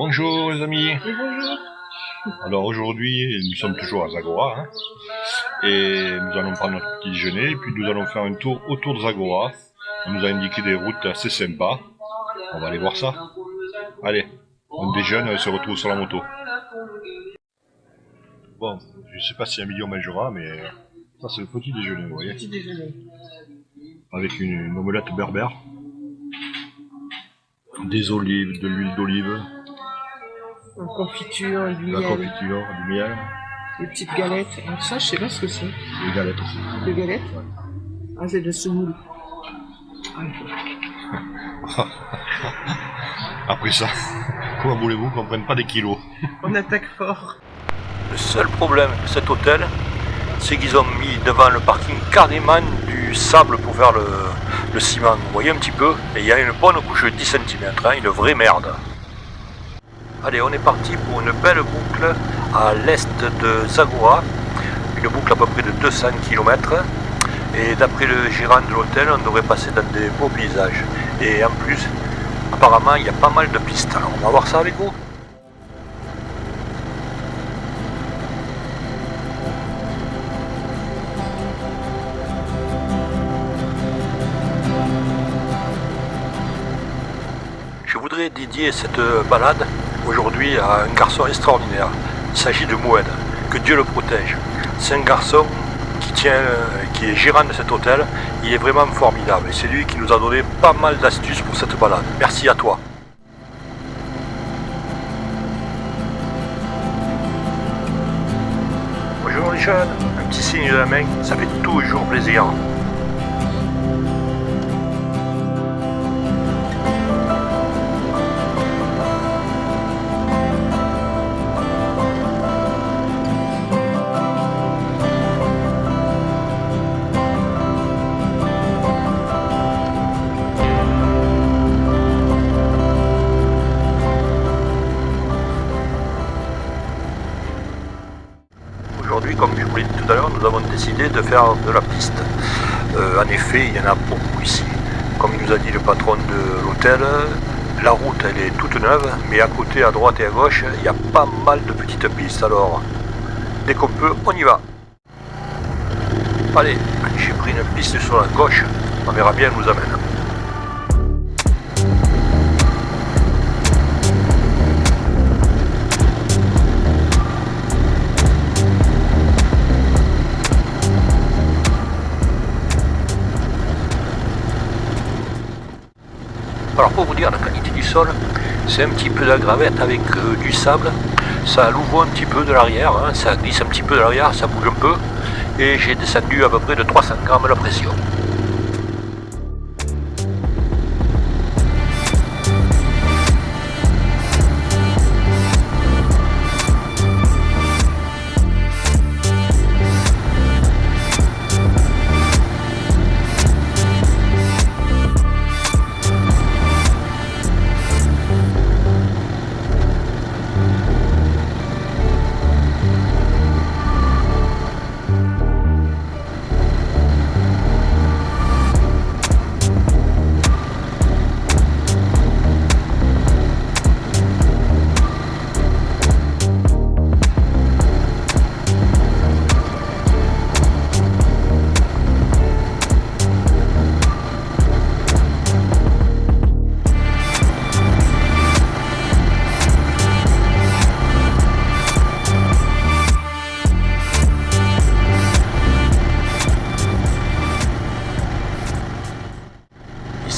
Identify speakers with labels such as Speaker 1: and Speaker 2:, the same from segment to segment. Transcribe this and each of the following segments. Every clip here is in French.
Speaker 1: Bonjour les amis.
Speaker 2: Oui, bonjour.
Speaker 1: Alors aujourd'hui nous sommes toujours à Zagora et nous allons prendre notre petit déjeuner et puis nous allons faire un tour autour de Zagora. On nous a indiqué des routes assez sympas. On va aller voir ça. Allez, on déjeune et on se retrouve sur la moto. Bon, je sais pas si Emilio mangera, mais ça c'est le petit déjeuner, vous voyez.
Speaker 2: Petit déjeuner.
Speaker 1: Avec une omelette berbère, des olives, de l'huile d'olive,
Speaker 2: Une confiture, du
Speaker 1: de la
Speaker 2: miel,
Speaker 1: confiture, du miel,
Speaker 2: des petites galettes. Alors ça, je sais pas ce que c'est.
Speaker 1: des galettes aussi.
Speaker 2: Des galettes? Ah, c'est de semoule.
Speaker 1: Après ça, comment voulez-vous qu'on prenne pas des kilos?
Speaker 2: On attaque fort.
Speaker 3: Le seul problème de cet hôtel, c'est qu'ils ont mis devant le parking carrément du sable pour faire le ciment. Vous voyez un petit peu, et il y a une bonne couche de 10 cm, une vraie merde. Allez, on est parti pour une belle boucle à l'est de Zagora, une boucle à peu près de 200 km. Et d'après le gérant de l'hôtel, on devrait passer dans des beaux paysages. Et en plus, apparemment, il y a pas mal de pistes. Alors, on va voir ça avec vous. Je voudrais dédier cette balade aujourd'hui à un garçon extraordinaire. Il s'agit de Moed, que Dieu le protège. C'est un garçon qui est gérant de cet hôtel. Il est vraiment formidable et c'est lui qui nous a donné pas mal d'astuces pour cette balade. Merci à toi. Bonjour les jeunes, un petit signe de la main, ça fait toujours plaisir. Aujourd'hui, comme je vous l'ai dit tout à l'heure, nous avons décidé de faire de la piste. En effet, il y en a beaucoup ici. Comme il nous a dit le patron de l'hôtel, la route elle est toute neuve, mais à côté, à droite et à gauche, il y a pas mal de petites pistes. Alors, dès qu'on peut, on y va. Allez, j'ai pris une piste sur la gauche, on verra bien où elle nous amène. Alors pour vous dire la qualité du sol, c'est un petit peu de la gravette avec du sable, ça louvoie un petit peu de l'arrière, hein, ça glisse un petit peu de l'arrière, ça bouge un peu, et j'ai descendu à peu près de 300 grammes la pression.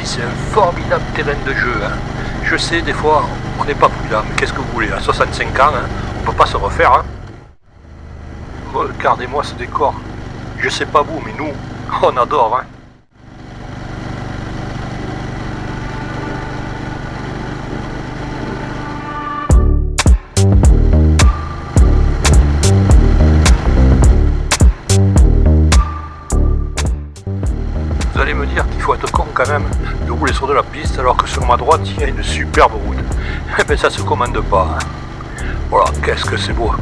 Speaker 3: C'est un formidable terrain de jeu. Hein. Je sais, des fois, on n'est pas prudent, mais qu'est-ce que vous voulez, à 65 ans, hein, on ne peut pas se refaire. Hein. Regardez-moi ce décor. Je sais pas vous, mais nous, on adore. Hein. Vous allez me dire qu'il faut être con quand même de rouler sur de la piste alors que sur ma droite il y a une superbe route. Mais ça se commande pas. Hein. Voilà, qu'est-ce que c'est beau.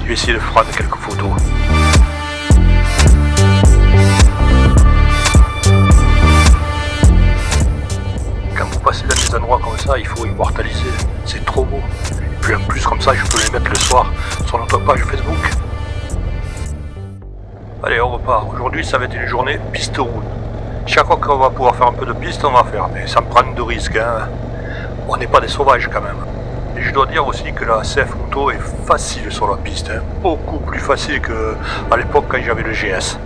Speaker 3: Je vais essayer de prendre quelques photos. Quand vous passez dans des endroits comme ça, il faut immortaliser. C'est trop beau. page Facebook. Allez, on repart. Aujourd'hui, ça va être une journée piste route. Chaque fois qu'on va pouvoir faire un peu de piste, on va faire, mais sans prendre de risques. Hein. On n'est pas des sauvages quand même. Et je dois dire aussi que la CF Moto est facile sur la piste. Hein. Beaucoup plus facile qu'à l'époque quand j'avais le GS.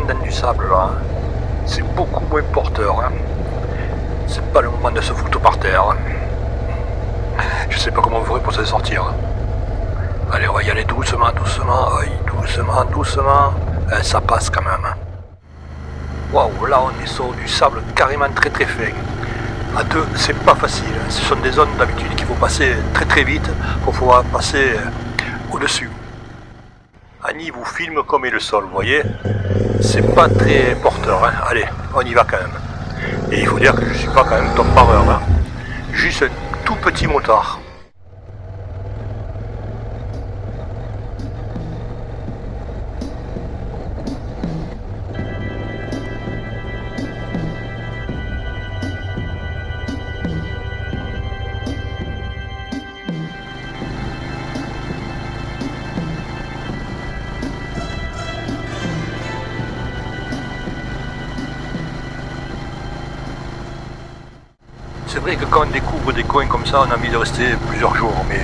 Speaker 3: Dans du sable là, hein. C'est beaucoup moins porteur. Hein. C'est pas le moment de se foutre par terre. Hein. Je sais pas comment on ferait pour se sortir. Allez, on va y aller doucement, doucement, doucement, doucement. Ça passe quand même. Waouh, là on est sur du sable carrément très très fin. À deux, c'est pas facile. Ce sont des zones d'habitude qu'il faut passer très très vite pour pouvoir passer au-dessus. Annie vous filme comme est le sol, vous voyez. C'est pas très porteur, hein. Allez, on y va quand même. Et il faut dire que je suis pas quand même top par heure, hein. Juste un tout petit motard. C'est vrai que quand on découvre des coins comme ça, on a envie de rester plusieurs jours, mais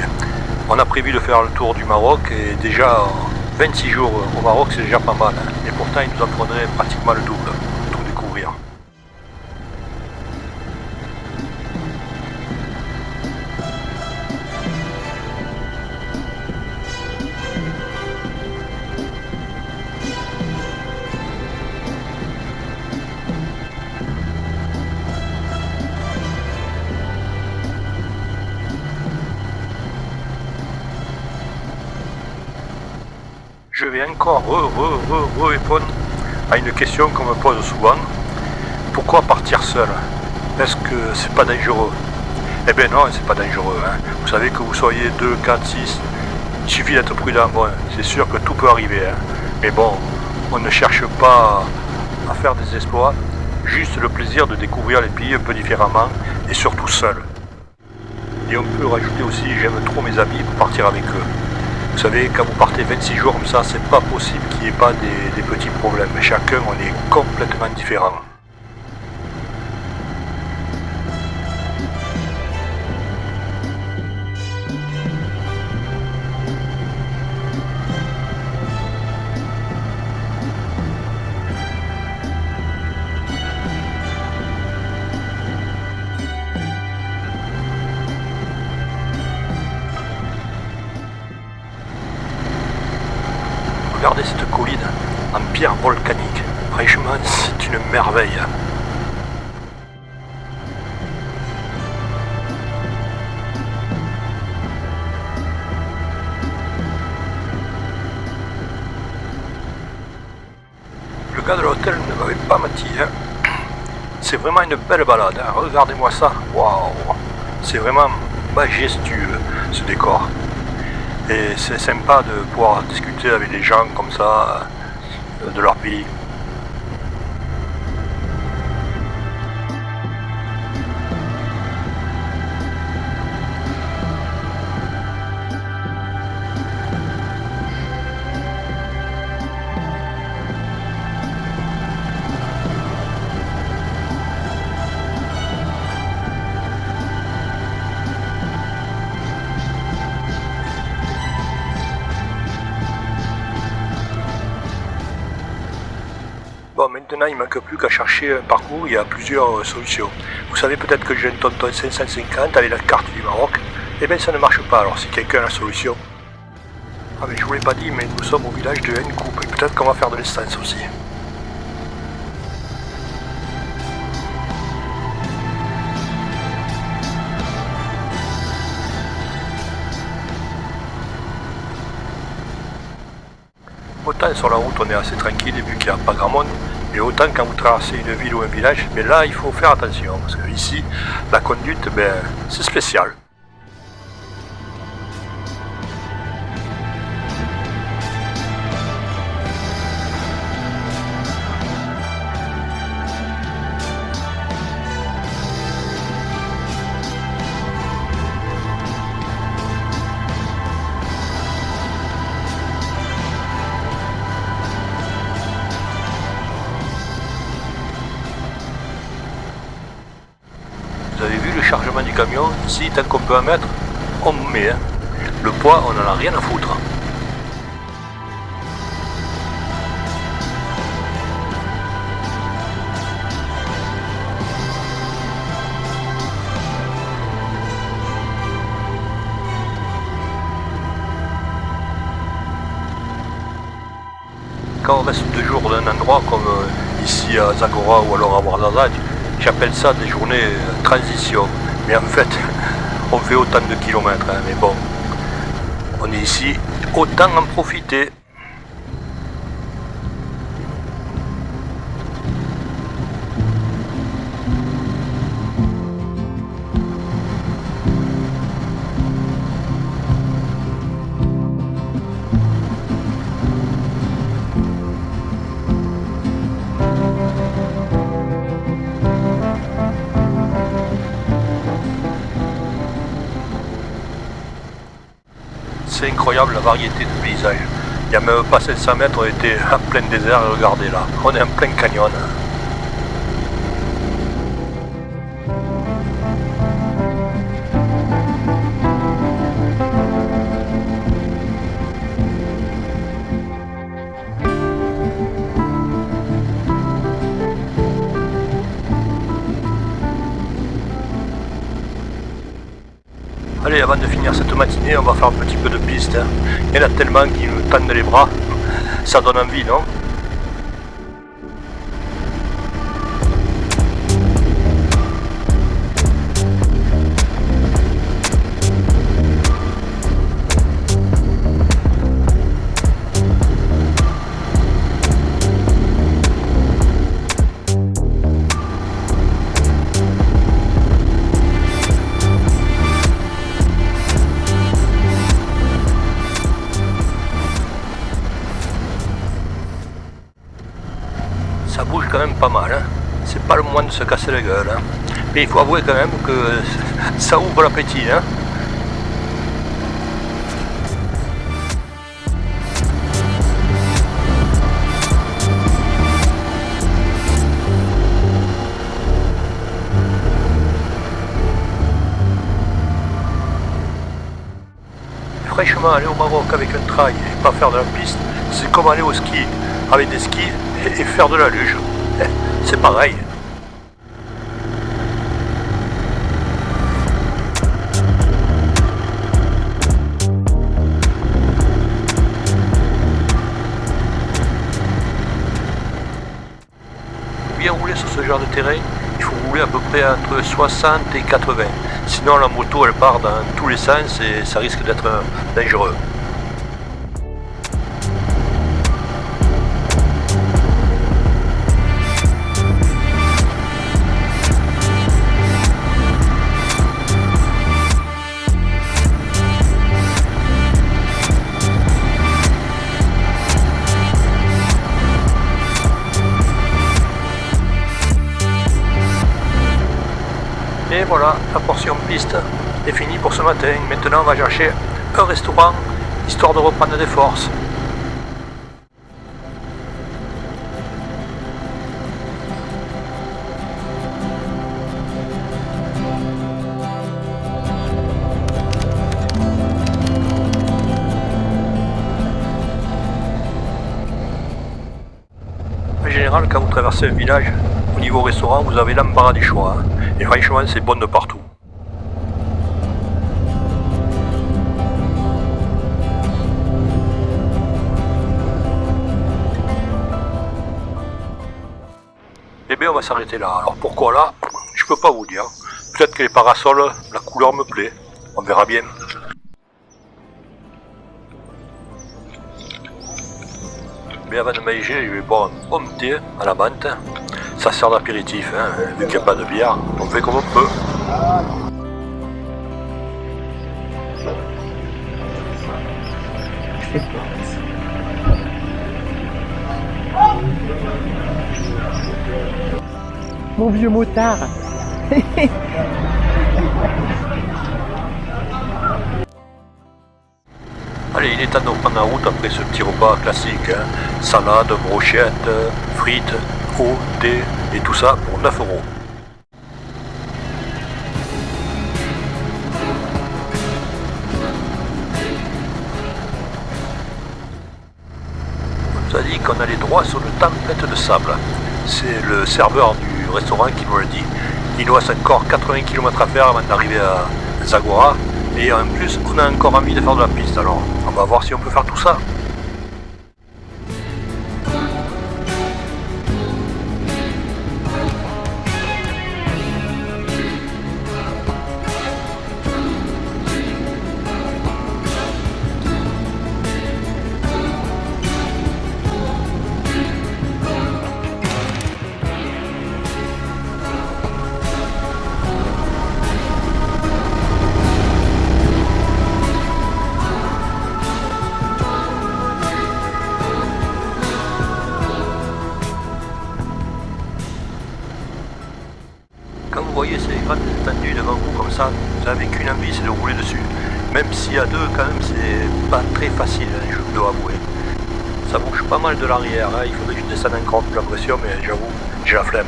Speaker 3: on a prévu de faire le tour du Maroc et déjà 26 jours au Maroc c'est déjà pas mal, hein. Et pourtant il nous en faudrait pratiquement le double pour tout découvrir. Je vais encore répondre à une question qu'on me pose souvent. Pourquoi partir seul? Est-ce que c'est pas dangereux? Eh bien non, c'est pas dangereux. Hein. Vous savez que vous soyez 2, 4, 6, il suffit d'être prudent. Bon, c'est sûr que tout peut arriver. Hein. Mais bon, on ne cherche pas à faire des exploits, juste le plaisir de découvrir les pays un peu différemment et surtout seul. Et on peut rajouter aussi, j'aime trop mes amis pour partir avec eux. Vous savez, quand vous partez 26 jours comme ça, c'est pas possible qu'il n'y ait pas des petits problèmes. Chacun, on est complètement différent. Regardez cette colline en pierre volcanique. Franchement, c'est une merveille. Le gars de l'hôtel ne m'avait pas menti. Hein. C'est vraiment une belle balade. Hein. Regardez-moi ça. Waouh! C'est vraiment majestueux ce décor. Et c'est sympa de pouvoir discuter avec des gens comme ça de leur pays. Bon, maintenant il ne manque plus qu'à chercher un parcours, il y a plusieurs solutions. Vous savez peut-être que j'ai un Tonton 550 avec la carte du Maroc. Eh bien ça ne marche pas, alors si quelqu'un a la solution. Ah mais je vous l'ai pas dit, mais nous sommes au village de Nkoub, et peut-être qu'on va faire de l'essence aussi. autant sur la route on est assez tranquille vu qu'il n'y a pas grand monde, et autant quand vous traversez une ville ou un village, mais là il faut faire attention, parce que ici, la conduite, c'est spécial. Vous avez vu le chargement du camion? Ici, tant qu'on peut en mettre, on met. Hein. Le poids, on n'en a rien à foutre. Quand on reste 2 jours d'un endroit comme ici à Zagora ou alors à Ouarzazate, j'appelle ça des journées transition. Mais en fait, on fait autant de kilomètres. Hein, mais bon, on est ici, autant en profiter. C'est incroyable la variété de paysages. Il n'y a même pas 700 mètres, on était en plein désert et regardez là, on est en plein canyon. Allez, avant de finir cette matinée, on va faire un petit peu de piste. Hein. Il y en a tellement qui me tendent les bras, ça donne envie, non? Ça bouge quand même pas mal, hein. C'est pas le moment de se casser la gueule. Hein. Mais il faut avouer quand même que ça ouvre l'appétit. Hein. Franchement, aller au Maroc avec un trail et pas faire de la piste, c'est comme aller au ski avec des skis et faire de la luge. C'est pareil. Pour bien rouler sur ce genre de terrain, il faut rouler à peu près entre 60 et 80. Sinon la moto elle part dans tous les sens et ça risque d'être dangereux. Et voilà, la portion piste est finie pour ce matin. Maintenant on va chercher un restaurant, histoire de reprendre des forces. En général, quand vous traversez un village, au niveau restaurant, vous avez l'embarras du choix. Hein. Et franchement, c'est bon de partout. Eh bien, on va s'arrêter là. Alors pourquoi là? Je peux pas vous dire. Peut-être que les parasols, la couleur me plaît. On verra bien. Mais avant de manger, je vais boire un bon thé à la menthe. Ça sert d'apéritif, hein, vu qu'il n'y a pas de bière, on fait comme on peut.
Speaker 2: Mon vieux motard.
Speaker 3: Allez, il est temps de reprendre la route après ce petit repas classique. Hein. Salade, brochette, frites, eau, thé et tout ça pour 9 €. On nous a dit qu'on allait droit sur le tempête de sable. C'est le serveur du restaurant qui nous l'a dit. Il nous reste encore 80 km à faire avant d'arriver à Zagora. Et en plus, on a encore envie de faire de la piste, alors on va voir si on peut faire tout ça. Quand vous voyez ces grandes étendues devant vous comme ça, vous n'avez qu'une envie, c'est de rouler dessus. Même si à deux, quand même, c'est pas très facile, hein, je dois avouer. Ça bouge pas mal de l'arrière, hein. Il faudrait que je descende encore plus la pression, mais j'avoue, j'ai la flemme.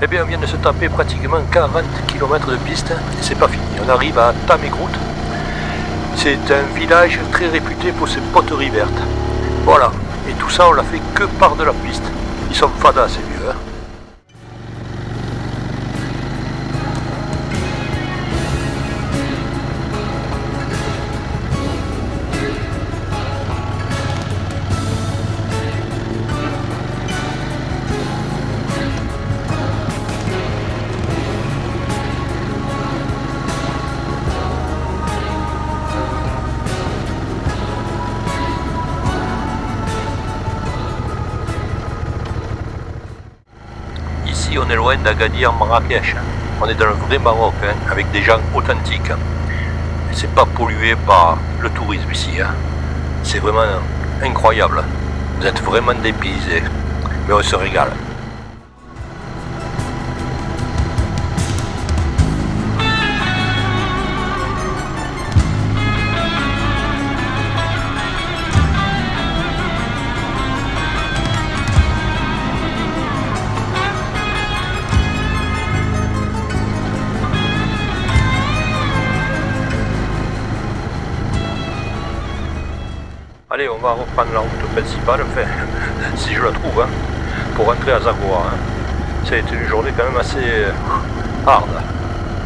Speaker 3: Eh bien, on vient de se taper pratiquement 40 km de piste et c'est pas fini. On arrive à Tamegrout. C'est un village très réputé pour ses poteries vertes. Voilà. Et tout ça, on l'a fait que par de la piste. Ils sont fadas, ces vieux. Hein. Ici, on est loin d'Agadir, Marrakech. On est dans le vrai Maroc, hein, avec des gens authentiques. Et c'est pas pollué par le tourisme ici. Hein. C'est vraiment incroyable. Vous êtes vraiment dépaysés. Mais on se régale. Allez, on va reprendre la route principale, enfin, si je la trouve, hein, pour rentrer à Zagora. Hein. Ça a été une journée quand même assez hard,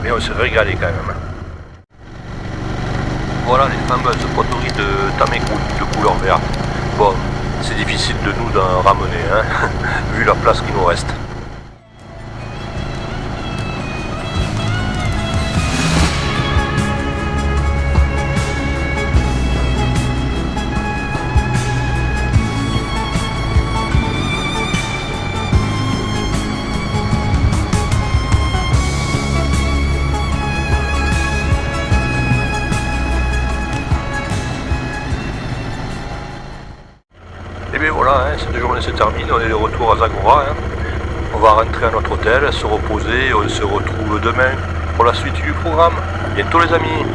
Speaker 3: mais on s'est régalé quand même. Voilà les fameuses poteries de Tamegrout de couleur verte. Bon, c'est difficile de nous d'en ramener, hein, vu la place qui nous reste. Et bien voilà, hein, cette journée se termine, on est de retour à Zagora. Hein. On va rentrer à notre hôtel, se reposer, on se retrouve demain pour la suite du programme. À bientôt les amis.